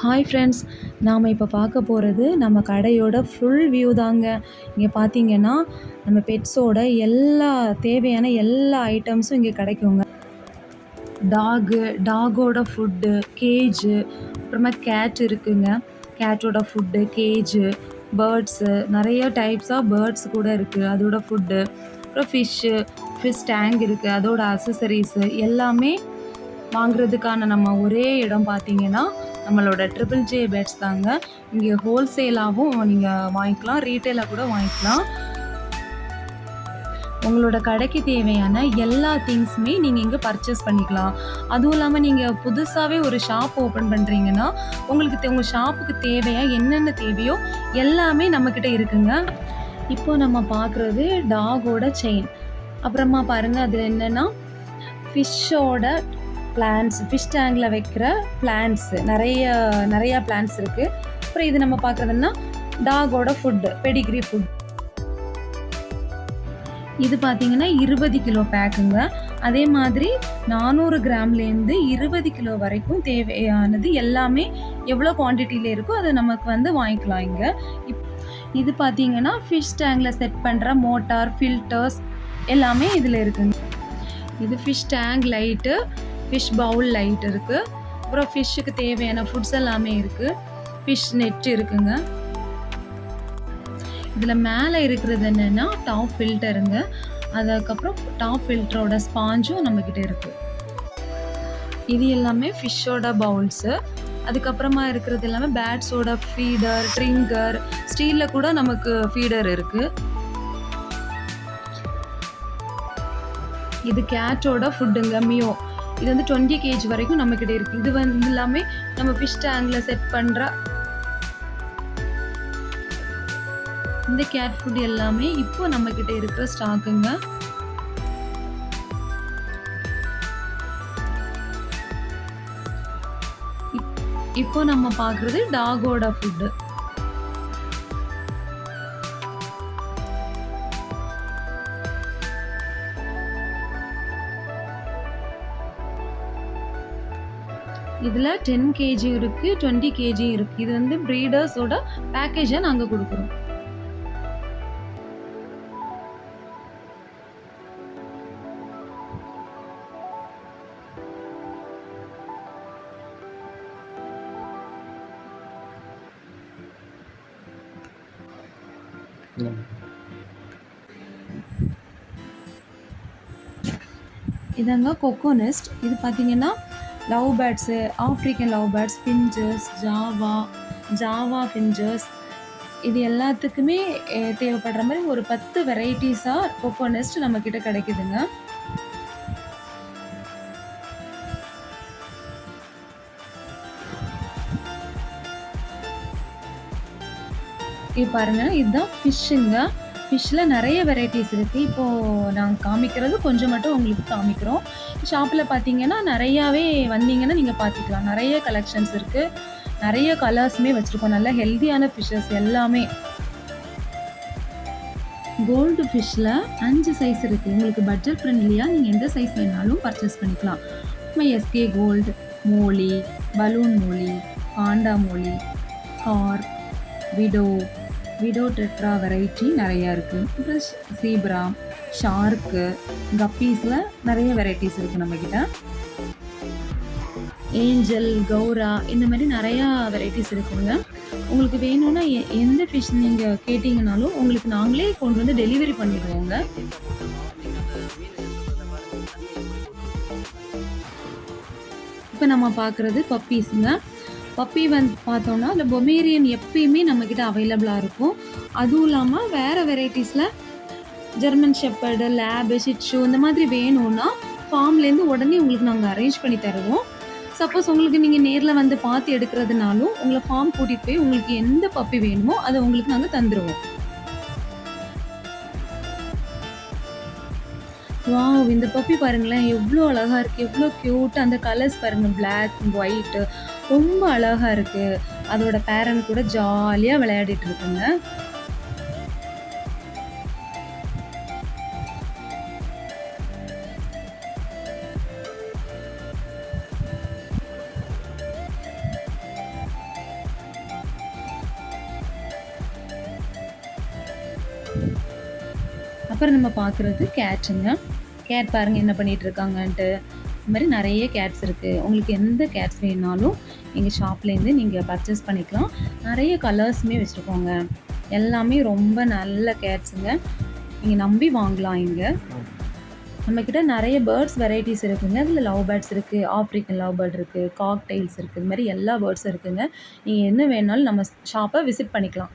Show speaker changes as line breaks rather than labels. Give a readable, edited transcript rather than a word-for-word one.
Hi friends, நாம் இப்போ பார்க்க போகிறது நம்ம கடையோட ஃபுல் வியூ தாங்க. இங்கே பார்த்தீங்கன்னா நம்ம பெட்ஸோட தேவையான எல்லா ஐட்டம்ஸும் இங்கே கிடைக்குங்க. டாகோட ஃபுட்டு, கேஜு, அப்புறமா கேட் இருக்குங்க. கேட்டோட ஃபுட்டு, கேஜு, பேர்ட்ஸு, நிறைய டைப்ஸ் ஆஃப் பேர்ட்ஸ் கூட இருக்குது. அதோட ஃபுட்டு, அப்புறம் ஃபிஷ் டேங்க் இருக்குது. அதோட அசசரிஸு எல்லாமே வாங்குறதுக்கான நம்ம ஒரே இடம் பார்த்தீங்கன்னா நம்மளோட ட்ரிபிள் ஜே பெட்ஸ் தாங்க. இங்கே ஹோல்சேலாகவும் நீங்கள் வாங்கிக்கலாம், ரீட்டெயிலாக கூட வாங்கிக்கலாம். உங்களோட கடைக்கு தேவையான எல்லா திங்ஸுமே நீங்கள் இங்கே பர்ச்சேஸ் பண்ணிக்கலாம். அதுவும் இல்லாமல் நீங்கள் புதுசாகவே ஒரு ஷாப் ஓப்பன் பண்ணுறீங்கன்னா உங்களுக்கு உங்கள் ஷாப்புக்கு தேவையாக என்னென்ன தேவையோ எல்லாமே நம்மக்கிட்ட இருக்குங்க. இப்போது நம்ம பார்க்குறது டாகோட செயின். அப்புறமா பாருங்கள், அது என்னென்னா ஃபிஷ்ஷோட பிளான்ட்ஸ், ஃபிஷ் டேங்கில் வைக்கிற பிளான்ட்ஸு, நிறையா பிளான்ட்ஸ் இருக்குது. அப்புறம் இது நம்ம பார்க்குறதுன்னா டாகோட ஃபுட்டு, பெடிகிரி ஃபுட். இது பார்த்திங்கன்னா 20 கிலோ பேக்குங்க. அதே மாதிரி 400 கிராம்லேருந்து 20 கிலோ வரைக்கும் தேவையானது எல்லாமே எவ்வளோ குவான்டிட்டியில் இருக்கோ அதை நமக்கு வாங்கிக்கலாம் இங்கே. இது பார்த்திங்கன்னா ஃபிஷ் டேங்கில் செட் பண்ணுற மோட்டார், ஃபில்டர்ஸ் எல்லாமே இதில் இருக்குங்க. இது fish tank light, fish bowl light இருக்குது. அப்புறம் ஃபிஷ்ஷுக்கு தேவையான ஃபுட்ஸ் எல்லாமே இருக்குது. ஃபிஷ் நெட் இருக்குங்க. இதில் மேலே இருக்கிறது என்னென்னா டாப் ஃபில்டருங்க. அதுக்கப்புறம் டாப் ஃபில்டரோட ஸ்பாஞ்சும் நம்மக்கிட்ட இருக்குது. இது எல்லாமே ஃபிஷ்ஷோட பவுல்ஸு. அதுக்கப்புறமா இருக்கிறது எல்லாமே பேட்ஸோட ஃபீடர், ட்ரிங்கர், ஸ்டீலில் கூட நமக்கு ஃபீடர் இருக்குது. இது கேட்டோட ஃபுட்டுங்க, மியோ. இது 20 kg வரைக்கும் நம்மக்கிட்ட இருக்குது. இது எல்லாமே நம்ம ஃபிஷ் டேங்கில் செட் பண்ணுற இந்த கேட் ஃபுட் எல்லாமே இப்போ நம்மக்கிட்ட இருக்கிற ஸ்டாக்குங்க. இப்போ நம்ம பார்க்குறது டாகோட ஃபுட்டு. இதில் 10 kg இருக்குது, 20 kg இருக்குது. இது ப்ரீடர்ஸோட பேக்கேஜை நாங்கள் கொடுக்குறோம். இதாங்க கொக்கோ நெஸ்ட். இது பார்த்தீங்கன்னா love birds, African love birds, finches, Java finches, இது எல்லாத்துக்குமே தேவைப்படுற மாதிரி ஒரு 10 வெரைட்டிஸாக கொக்கோ நெஸ்ட் நம்மக்கிட்ட கிடைக்குதுங்க. இது பாருங்கள், இதுதான் ஃபிஷ்ஷுங்க. ஃபிஷ்ஷில் நிறைய வெரைட்டிஸ் இருக்குது. இப்போது நாங்கள் காமிக்கிறது கொஞ்சம் மட்டும் உங்களுக்கு காமிக்கிறோம். ஷாப்பில் பார்த்தீங்கன்னா நிறையாவே வந்தீங்கன்னா நீங்கள் பார்த்துக்கலாம். நிறைய கலெக்ஷன்ஸ் இருக்குது, நிறைய கலர்ஸுமே வச்சுருக்கோம். நல்ல ஹெல்த்தியான ஃபிஷ்ஷஸ் எல்லாமே. கோல்டு ஃபிஷ்ஷில் 5 சைஸ் இருக்குது. உங்களுக்கு பட்ஜெட் ஃப்ரெண்ட்லியாக நீங்கள் எந்த சைஸ் வேணாலும் பர்ச்சேஸ் பண்ணிக்கலாம். SK gold, molly, balloon molly, panda molly, carp, widow tetra variety நிறையா இருக்குது. அப்புறம் சீப்ரா, ஷார்க்கு, கப்பீஸில் நிறைய வெரைட்டிஸ் இருக்குது நம்மக்கிட்ட. ஏஞ்சல், கௌரா, இந்த மாதிரி நிறையா வெரைட்டிஸ் இருக்குங்க. உங்களுக்கு வேணும்னா எந்த ஃபிஷ் நீங்கள் கேட்டிங்கனாலும் உங்களுக்கு நாங்களே கொண்டு டெலிவரி பண்ணிடுவோங்க. இப்போ நம்ம பார்க்குறது பப்பீஸுங்க. பப்பி பார்த்தோன்னா அதில் பொமேரியன் எப்பயுமே நம்மக்கிட்ட அவைலபிளாக இருக்கும். அதுவும் இல்லாமல் வேறு வெரைட்டிஸில் ஜெர்மன் ஷெப்பர்டு, லேபு, ஷிட்ஷு இந்த மாதிரி வேணும்னா ஃபார்ம்லேருந்து உடனே உங்களுக்கு நாங்கள் அரேஞ்ச் பண்ணி தருவோம். சப்போஸ் உங்களுக்கு நீங்கள் நேரில் பார்த்து எடுக்கிறதுனாலும் உங்களை ஃபார்ம் கூட்டிகிட்டு போய் உங்களுக்கு எந்த பப்பி வேணுமோ அதை உங்களுக்கு நாங்கள் தந்துடுவோம். வாவ், இந்த பப்பி பாருங்களேன், எவ்வளோ அழகாக இருக்குது, எவ்வளோ க்யூட்டாக. அந்த கலர்ஸ் பாருங்கள், பிளாக், ஒயிட்டு, ரொம்ப அழகாக இருக்குது. அதோட பேரண்ட் கூட ஜாலியாக விளையாடிட்டு இருக்குங்க. அப்புறம் நம்ம பார்க்குறது கேட்ஸுங்க. கேட் பாருங்க என்ன பண்ணிட்டுருக்காங்கன்ட்டு. இது மாரி நெறைய கேட்ஸ் இருக்கு. உங்களுக்கு எந்த கேட்ஸ் வேணுனாலும் எங்க ஷாப்லேருந்து நீங்க பர்ச்சேஸ் பண்ணிக்கலாம். நெறைய கலர்ஸுமே வச்சுருக்கோங்க. எல்லாமே ரொம்ப நல்ல கேட்ஸுங்க. நீங்க நம்பி வாங்கலாம் இங்க. நம்மக்கிட்ட நெறைய பேர்ட்ஸ் வெரைட்டிஸ் இருக்குங்க. அதில லவ் பேர்ட்ஸ் இருக்கு, ஆஃப்ரிக்கன் லவ் பேர்ட் இருக்கு, காக்டெயில்ஸ் இருக்கு. இது மாரி எல்லா பேர்ட்ஸும் இருக்குங்க. நீங்க என்ன வேணுனாலும் நம்ம ஷாப்ப விசிட் பண்ணிக்கலாம்.